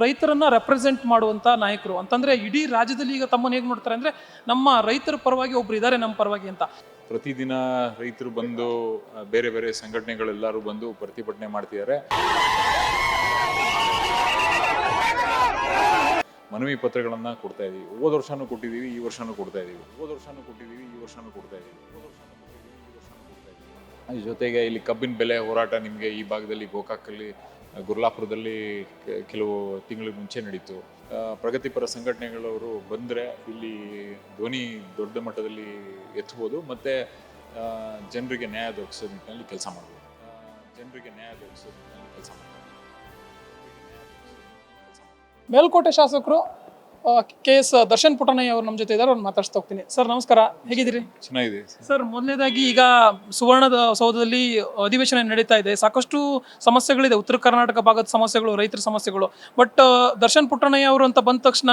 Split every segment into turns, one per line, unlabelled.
ರೈತರನ್ನ ರೆಪ್ರೆಸೆಂಟ್ ಮಾಡುವಂತ ನಾಯಕರು ಅಂತಂದ್ರೆ ಇಡೀ ರಾಜ್ಯದಲ್ಲಿ ಈಗ ತಮ್ಮನ್ನ ಹೇಗೆ ನೋಡ್ತಾರೆ ಅಂದ್ರೆ ನಮ್ಮ ರೈತರ ಪರವಾಗಿ ಒಬ್ರು ಇದ್ದಾರೆ ನಮ್ಮ ಪರವಾಗಿ ಅಂತ.
ಪ್ರತಿದಿನ ರೈತರು ಬಂದು ಬೇರೆ ಬೇರೆ ಸಂಘಟನೆಗಳೆಲ್ಲರೂ ಬಂದು ಪ್ರತಿಭಟನೆ ಮಾಡ್ತಿದ್ದಾರೆ. ಮನವಿ ಪತ್ರಗಳನ್ನ ಕೊಡ್ತಾ ಇದೀವಿ. ಹೋದ ವರ್ಷನೂ ಕೊಟ್ಟಿದ್ದೀವಿ, ಈ ವರ್ಷನೂ ಕೊಡ್ತಾ ಇದೀವಿ. ಅದ್ರ ಜೊತೆಗೆ ಇಲ್ಲಿ ಕಬ್ಬಿನ ಬೆಲೆ ಹೋರಾಟ ನಿಮಗೆ ಈ ಭಾಗದಲ್ಲಿ ಗೋಕಾಕಲ್ಲಿ, ಗುರ್ಲಾಪುರದಲ್ಲಿ ಕೆಲವು ತಿಂಗಳ ಮುಂಚೆ ನಡೀತು. ಪ್ರಗತಿಪರ ಸಂಘಟನೆಗಳವರು ಬಂದರೆ ಇಲ್ಲಿ ಧ್ವನಿ ದೊಡ್ಡ ಮಟ್ಟದಲ್ಲಿ ಎತ್ತಬಹುದು, ಮತ್ತೆ ಜನರಿಗೆ ನ್ಯಾಯ ದೊರಕಿಸೋ ನಿಟ್ಟಿನಲ್ಲಿ ಕೆಲಸ ಮಾಡ್ಬೋದು.
ಮೇಲ್ಕೋಟೆ ಶಾಸಕರು KS ದರ್ಶನ್ ಪುಟ್ಟಣ್ಣಯ್ಯ ಅವರು ನಮ್ಮ ಜೊತೆ ಇದ್ದಾರೆ, ಅವ್ರು ಮಾತಾಡ್ಸ್ತಾ ಹೋಗ್ತೀನಿ. ಸರ್ ನಮಸ್ಕಾರ, ಹೇಗಿದ್ದೀರಿ?
ಚೆನ್ನಾಗಿದೆ
ಸರ್. ಮೊದಲನೇದಾಗಿ ಈಗ ಸುವರ್ಣದ ಸೌಧದಲ್ಲಿ ಅಧಿವೇಶನ ನಡೀತಾ ಇದೆ, ಸಾಕಷ್ಟು ಸಮಸ್ಯೆಗಳಿದೆ, ಉತ್ತರ ಕರ್ನಾಟಕ ಭಾಗದ ಸಮಸ್ಯೆಗಳು, ರೈತರ ಸಮಸ್ಯೆಗಳು. ಬಟ್ ದರ್ಶನ್ ಪುಟ್ಟಣ್ಣಯ್ಯ ಅವರು ಅಂತ ಬಂದ ತಕ್ಷಣ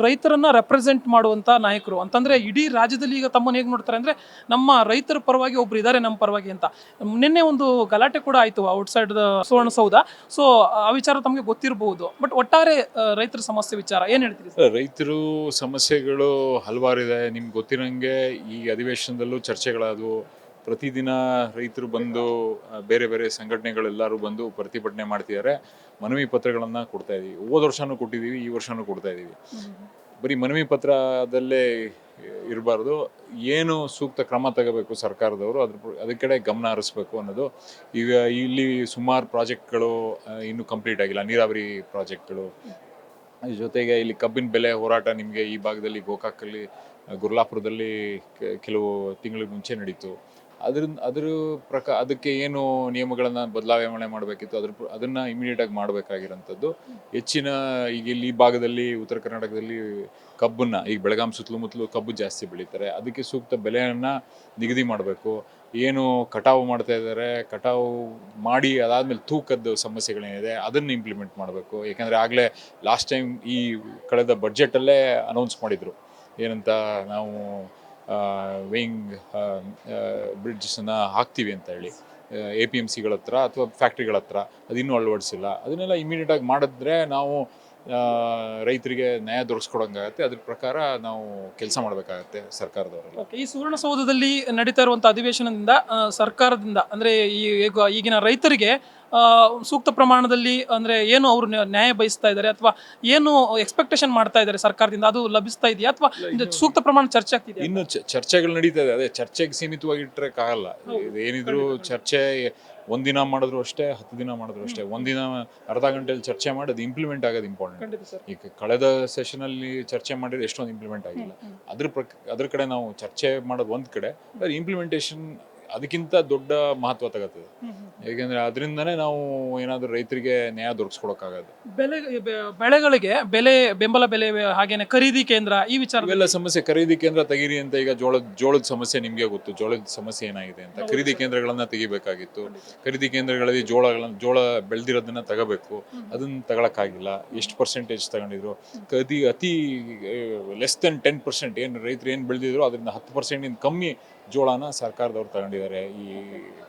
ರೈತರನ್ನ ರೆಪ್ರೆಸೆಂಟ್ ಮಾಡುವಂತ ನಾಯಕರು ಅಂತಂದ್ರೆ ಇಡೀ ರಾಜ್ಯದಲ್ಲಿ ಈಗ ತಮ್ಮನ್ನ ಹೇಗೆ ನೋಡ್ತಾರೆ ಅಂದ್ರೆ ನಮ್ಮ ರೈತರ ಪರವಾಗಿ ಒಬ್ರು ಇದ್ದಾರೆ ನಮ್ಮ ಪರವಾಗಿ ಅಂತ. ನಿನ್ನೆ ಒಂದು ಗಲಾಟೆ ಕೂಡ ಆಯ್ತು ಔಟ್ಸೈಡ್ ಸುವರ್ಣ ಸೌಧ. ಸೊ ಆ ವಿಚಾರ ತಮಗೆ ಗೊತ್ತಿರಬಹುದು, ಬಟ್ ಒಟ್ಟಾರೆ ರೈತರ ಸಮಸ್ಯೆ ವಿಚಾರ ಏನ್ ಹೇಳ್ತೀರಿ ಸರ್?
ರೈತರು ಸಮಸ್ಯೆಗಳು ಹಲವಾರಿದೆ. ನಿಮ್ಗೆ ಗೊತ್ತಿರಂಗೆ ಈ ಅಧಿವೇಶನದಲ್ಲೂ ಚರ್ಚೆಗಳಾದವು. ಪ್ರತಿದಿನ ರೈತರು ಬಂದು ಬೇರೆ ಬೇರೆ ಸಂಘಟನೆಗಳೆಲ್ಲರೂ ಬಂದು ಪ್ರತಿಭಟನೆ ಮಾಡ್ತಿದ್ದಾರೆ. ಮನವಿ ಪತ್ರಗಳನ್ನ ಕೊಡ್ತಾ ಇದೀವಿ. ಹೋದ ವರ್ಷನೂ ಕೊಟ್ಟಿದ್ದೀವಿ, ಈ ವರ್ಷನೂ ಕೊಡ್ತಾ ಇದೀವಿ. ಬರೀ ಮನವಿ ಪತ್ರದಲ್ಲೇ ಇರಬಾರ್ದು, ಏನು ಸೂಕ್ತ ಕ್ರಮ ತಗೋಬೇಕು ಸರ್ಕಾರದವರು, ಅದ್ರ ಕಡೆ ಗಮನ ಹರಿಸ್ಬೇಕು ಅನ್ನೋದು. ಈಗ ಇಲ್ಲಿ ಸುಮಾರು ಪ್ರಾಜೆಕ್ಟ್ಗಳು ಇನ್ನೂ ಕಂಪ್ಲೀಟ್ ಆಗಿಲ್ಲ, ನೀರಾವರಿ ಪ್ರಾಜೆಕ್ಟ್ಗಳು. ಜೊತೆಗೆ ಇಲ್ಲಿ ಕಬ್ಬಿನ ಬೆಲೆ ಹೋರಾಟ ನಿಮಗೆ ಈ ಭಾಗದಲ್ಲಿ ಗೋಕಾಕಲ್ಲಿ, ಗುರ್ಲಾಪುರದಲ್ಲಿ ಕೆಲವು ತಿಂಗಳ ಮುಂಚೆ ನಡೀತು. ಅದಕ್ಕೆ ಏನು ನಿಯಮಗಳನ್ನು ಬದಲಾವಣೆ ಮಾಡಬೇಕಿತ್ತು, ಅದನ್ನು ಇಮಿಡಿಯೇಟಾಗಿ ಮಾಡಬೇಕಾಗಿರೋಂಥದ್ದು. ಹೆಚ್ಚಿನ ಈಗ ಇಲ್ಲಿ ಈ ಭಾಗದಲ್ಲಿ ಉತ್ತರ ಕರ್ನಾಟಕದಲ್ಲಿ ಕಬ್ಬನ್ನ, ಈಗ ಬೆಳಗಾಂ ಸುತ್ತಮುತ್ತಲು ಕಬ್ಬು ಜಾಸ್ತಿ ಬೆಳೀತಾರೆ, ಅದಕ್ಕೆ ಸೂಕ್ತ ಬೆಲೆಯನ್ನು ನಿಗದಿ ಮಾಡಬೇಕು. ಏನು ಕಟಾವು ಮಾಡ್ತಾ ಇದ್ದಾರೆ, ಕಟಾವು ಮಾಡಿ ಅದಾದಮೇಲೆ ತೂಕದ ಸಮಸ್ಯೆಗಳೇನಿದೆ ಅದನ್ನು ಇಂಪ್ಲಿಮೆಂಟ್ ಮಾಡಬೇಕು. ಯಾಕೆಂದರೆ ಆಗಲೇ ಲಾಸ್ಟ್ ಟೈಮ್ ಈ ಕಳೆದ ಬಡ್ಜೆಟಲ್ಲೇ ಅನೌನ್ಸ್ ಮಾಡಿದರು ಏನಂತ, ನಾವು ವೇಯಿಂಗ್ ಬ್ರಿಡ್ಜಸ್ಸನ್ನು ಹಾಕ್ತೀವಿ ಅಂತ ಹೇಳಿ APMCಗಳ ಹತ್ರ ಅಥವಾ ಫ್ಯಾಕ್ಟ್ರಿಗಳ ಹತ್ರ. ಅದಿನ್ನೂ ಅಳವಡಿಸಿಲ್ಲ. ಅದನ್ನೆಲ್ಲ ಇಮಿಡಿಯೇಟಾಗಿ ಮಾಡಿದ್ರೆ ನಾವು ರೈತರಿಗೆ ನ್ಯಾಯ ದೊರಕಿಸ್ಕೊಡಂಗಾಗತ್ತೆ. ಅದ್ರ ಪ್ರಕಾರ ನಾವು ಕೆಲಸ ಮಾಡಬೇಕಾಗತ್ತೆ ಸರ್ಕಾರದವರೆಲ್ಲ.
ಈ ಸುವರ್ಣಸೌಧದಲ್ಲಿ ನಡೀತಾ ಇರುವಂಥ ಅಧಿವೇಶನದಿಂದ ಸರ್ಕಾರದಿಂದ ಅಂದ್ರೆ ಈಗಿನ ರೈತರಿಗೆ ಸೂಕ್ತ ಪ್ರಮಾಣದಲ್ಲಿ ಅಂದ್ರೆ ಏನು ಅವರು ನ್ಯಾಯ ಬಯಸ್ತಾ ಇದ್ದಾರೆ ಅಥವಾ ಏನು ಎಕ್ಸ್ಪೆಕ್ಟೇಷನ್ ಮಾಡ್ತಾ ಇದ್ದಾರೆ ಸರ್ಕಾರದಿಂದ, ಅದು ಲಭಿಸ್ತಾ ಇದೆಯಾ ಅಥವಾ ಸೂಕ್ತ ಪ್ರಮಾಣ ಚರ್ಚೆ ಆಗ್ತಿದೆ?
ಇನ್ನು ಚರ್ಚೆಗಳು ನಡೀತಾ ಇದೆ. ಅದೇ ಚರ್ಚೆಗೆ ಸೀಮಿತವಾಗಿಟ್ಟರೆ ಆಗಲ್ಲ. ಏನಿದ್ರು ಚರ್ಚೆ ಒಂದಿನ ಮಾಡಿದ್ರು ಅಷ್ಟೇ, 10 ದಿನ ಮಾಡಿದ್ರು ಅಷ್ಟೇ. ಒಂದಿನ ಅರ್ಧ ಗಂಟೆಯಲ್ಲಿ ಚರ್ಚೆ ಮಾಡಿ ಅದು ಇಂಪ್ಲಿಮೆಂಟ್ ಆಗೋದು ಇಂಪಾರ್ಟೆಂಟ್. ಈಗ ಕಳೆದ ಸೆಷನಲ್ಲಿ ಚರ್ಚೆ ಮಾಡಿದ್ರೆ ಎಷ್ಟೊಂದು ಇಂಪ್ಲಿಮೆಂಟ್ ಆಗಿಲ್ಲ. ಅದ್ರ ಕಡೆ ನಾವು ಚರ್ಚೆ ಮಾಡೋದು ಒಂದ್ ಕಡೆ, ಇಂಪ್ಲಿಮೆಂಟೇಷನ್ ಅದಕ್ಕಿಂತ ದೊಡ್ಡ ಮಹತ್ವ ತಗೋತದೆ. ಯಾಕೆಂದ್ರೆ ಅದರಿಂದನೇ ನಾವು ಏನಾದರೂ ರೈತರಿಗೆ ನ್ಯಾಯ ದೊರಕಿಸ್ಕೊಡಕ್ಕಾಗದು.
ಬೆಳೆಗಳಿಗೆ ಬೆಂಬಲ ಬೆಲೆ, ಹಾಗೇನೆ ಖರೀದಿ ಕೇಂದ್ರ, ಈ ವಿಚಾರ
ಇವೆಲ್ಲ ಸಮಸ್ಯೆ. ಖರೀದಿ ಕೇಂದ್ರ ತೆಗೀರಿ ಅಂತ ಈಗ ಜೋಳದ ಸಮಸ್ಯೆ ನಿಮ್ಗೆ ಗೊತ್ತು. ಜೋಳದ ಸಮಸ್ಯೆ ಏನಾಗಿದೆ ಅಂತ. ಖರೀದಿ ಕೇಂದ್ರಗಳನ್ನ ತೆಗಿಬೇಕಾಗಿತ್ತು. ಖರೀದಿ ಕೇಂದ್ರಗಳಲ್ಲಿ ಜೋಳ ಬೆಳೆದಿರೋದನ್ನ ತಗೋಬೇಕು, ಅದನ್ನ ತಗೊಳಕ್ಕಾಗಿಲ್ಲ. ಎಷ್ಟು ಪರ್ಸೆಂಟೇಜ್ ತಗೊಂಡಿದ್ರು? ಅತಿ ಲೆಸ್ ದೆನ್ 10%. ಏನು ರೈತರು ಏನು ಬೆಳೆದಿದ್ರು ಅದರಿಂದ 10% ಕಮ್ಮಿ ಜೋಳನ ಸರ್ಕಾರದವ್ರು ತಗೊಂಡಿದ್ದಾರೆ ಈ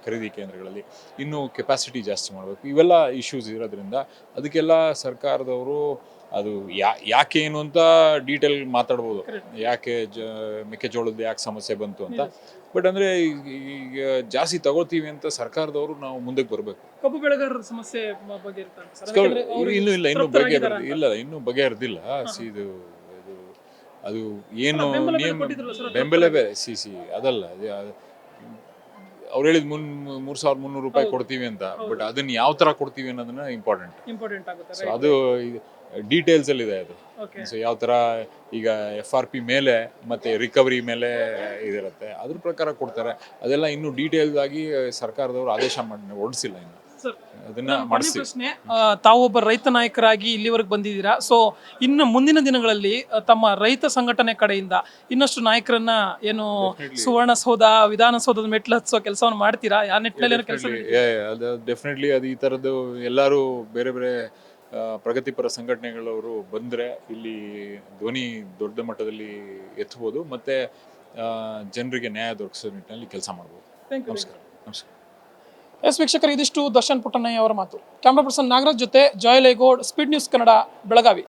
ಖರೀದಿ ಕೇಂದ್ರಗಳಲ್ಲಿ. ಇನ್ನು ಕೆಪಾಸಿಟಿ ಜಾಸ್ತಿ ಮಾಡಬೇಕು. ಇವೆಲ್ಲ ಇಶ್ಯೂಸ್ ಇರೋದ್ರಿಂದ ಅದಕ್ಕೆಲ್ಲ ಸರ್ಕಾರದವರು ಅದು ಯಾಕೆ ಏನು ಅಂತ ಡೀಟೇಲ್ ಮಾತಾಡ್ಬೋದು. ಯಾಕೆ ಮೆಕ್ಕೆಜೋಳದ ಯಾಕೆ ಸಮಸ್ಯೆ ಬಂತು ಅಂತ. ಬಟ್ ಅಂದರೆ ಈಗ ಜಾಸ್ತಿ ತಗೋತೀವಿ ಅಂತ ಸರ್ಕಾರದವರು ನಾವು ಮುಂದಕ್ಕೆ ಬರಬೇಕು.
ಕಬ್ಬು ಬೆಳೆಗಾರರ ಸಮಸ್ಯೆ ಬಗ್ಗೆ
ಇನ್ನೂ ಬಗೆಹರಿದಿಲ್ಲ. ಅದು ಏನು ನಿಯಮ ಬೆಂಬಲ ಬೆಲೆ ಅದಲ್ಲ. ಅವ್ರು ಹೇಳಿದ್ 3,300 ರೂಪಾಯಿ ಕೊಡ್ತೀವಿ ಅಂತ. ಬಟ್ ಅದನ್ನ ಯಾವ ತರ ಕೊಡ್ತೀವಿ ಅನ್ನೋದನ್ನ ಇಂಪಾರ್ಟೆಂಟ್ ಆಗುತ್ತೆ. ಅದು ಡೀಟೇಲ್ಸ್ ಅಲ್ಲಿ ಇದೆ ಅದು. ಸೊ ಯಾವ ತರ ಈಗ FRP ಮೇಲೆ ಮತ್ತೆ ರಿಕವರಿ ಮೇಲೆ ಇದಿರುತ್ತೆ, ಅದ್ರ ಪ್ರಕಾರ ಕೊಡ್ತಾರೆ. ಅದೆಲ್ಲ ಇನ್ನೂ ಡೀಟೇಲ್ಸ್ ಆಗಿ ಸರ್ಕಾರದವರು ಆದೇಶ ಹೊರಡಿಸಿಲ್ಲ ಇನ್ನು. ಅದನ್ನ
ಪ್ರಶ್ನೆ, ತಾವೊಬ್ಬ ರೈತ ನಾಯಕರಾಗಿ ಇಲ್ಲಿವರೆಗೆ ಬಂದಿದ್ದೀರಾ. ಸೊ ಇನ್ನು ಮುಂದಿನ ದಿನಗಳಲ್ಲಿ ತಮ್ಮ ರೈತ ಸಂಘಟನೆ ಕಡೆಯಿಂದ ಇನ್ನಷ್ಟು ನಾಯಕರನ್ನ ಏನು ಸುವರ್ಣಸೌಧ, ವಿಧಾನಸೌಧದ ಮೆಟ್ಲು ಹಚ್ಚೋ ಕೆಲಸವನ್ನು ಮಾಡ್ತೀರಾ? ಆ ನಿಟ್ಟಿನಲ್ಲಿ ಕೆಲಸ
ಡೆಫಿನೆಟ್ಲಿ ಅದು ಈ ತರದ್ದು ಎಲ್ಲರೂ ಬೇರೆ ಬೇರೆ ಪ್ರಗತಿಪರ ಸಂಘಟನೆಗಳವರು ಬಂದರೆ ಇಲ್ಲಿ ಧ್ವನಿ ದೊಡ್ಡ ಮಟ್ಟದಲ್ಲಿ ಎತ್ತಬಹುದು, ಮತ್ತೆ ಜನರಿಗೆ ನ್ಯಾಯ ದೊರಕಿಸೋ ನಿಟ್ಟಿನಲ್ಲಿ ಕೆಲಸ ಮಾಡ್ಬೋದು. ನಮಸ್ಕಾರ.
ಎಸ್ ವೀಕ್ಷಕರು, ಇದಿಷ್ಟು ದರ್ಶನ್ ಪುಟ್ಟಣ್ಣಯ್ಯ ಅವರ ಮಾತು. ಕ್ಯಾಮ್ರಾ ಪರ್ಸನ್ ನಾಗರಾಜ್ ಜೊತೆ ಜಾಯ್ ಲೇಗೋಡ್, ಸ್ಪೀಡ್ ನ್ಯೂಸ್ ಕನ್ನಡ, ಬೆಳಗಾವಿ.